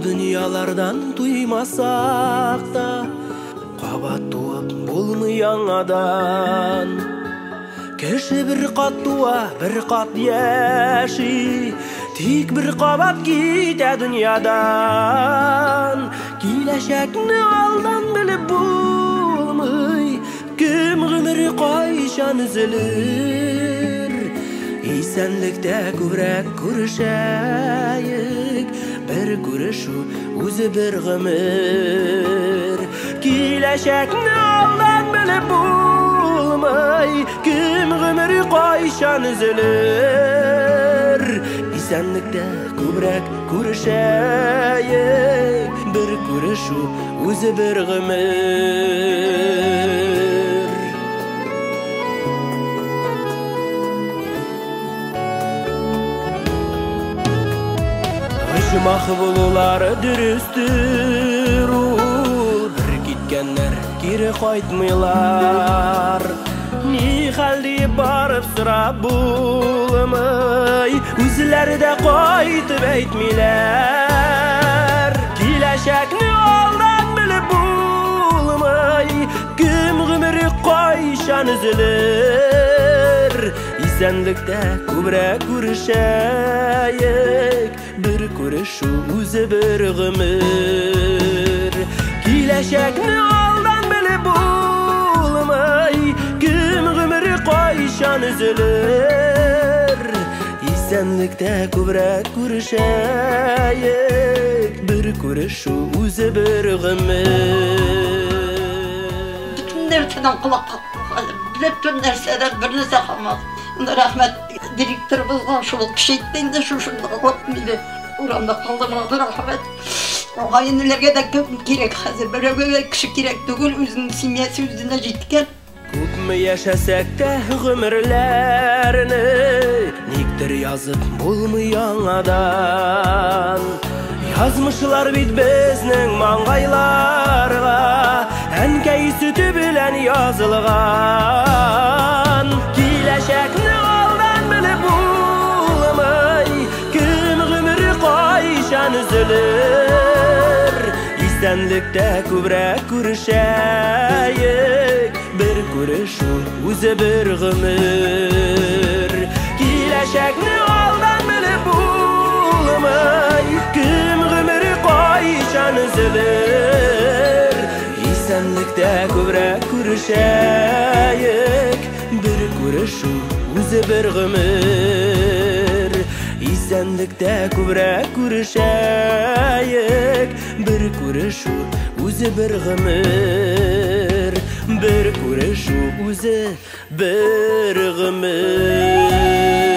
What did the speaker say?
дүйнялардан туймасақ та, қабат туып болмый аңадан. Кеше бір қат туа, бір қат яши, тик бір қабат ките дүйнядан. Киләчәкне алдан біліп болмый, кем гомере кайчан үзелер. Исәнлектә күбрәк күрешәек, бер күрешу үзе бер гомер. Киләчәкне алдан белеп булмый, кем гомере кайчан үзелер. Исәнлектә күбрәк күрешәек, бер күрешу үзе бер гомер. Ышмах булулары дөрестер ул, бер киткәннәр кире кайтмыйлар. Ни хәл дип барып сорап булмый, үзләре дә кайтып әйтмиләр. Киләчәкне алдан белеп булмый, кем гомере кайчан үзелер. Исәнлектә күбрәк күрешәек, бер күрешу үзе бер гомер. Киләчәкне алдан белеп булмый, кем гомере кайчан үзелер. Исәнлектә күбрәк күрешәек, бер күрешу үзе бер гомер. Bütün нәрседен құлақ bütün нәрседен бір нәрсе қалмады. Рахмет директорымызға шул кішейттен де шушында қылып мейлі урамда қалдырмады. Рахмет ағайынлерге де керек, қазір біреуге кіші керек түгіл, өзінің семьясы өзіне жеткен. Күпме яшәсәк тә гомерләрне, никтер язып булмый аңадан. Язмышлар бит безнең маңгайларга, әнкәй сөте белән язылган. Киләчәкне алдан белеп булмый, кем гомере кайчан үзелер. Исәнлектә күбрәк күрешәек, бер күрешу үзе бер гомер. Киләчәкне алдан белеп булмый, кем гомере кайчан үзелер. Исәнлектә күбрәк күрешәек, бер күрешу үзе бер гомер. Исәнлектә күбрәк күрешәек, бер күрешу үзе бер гомер. Бер күрешу үзе бер гомер.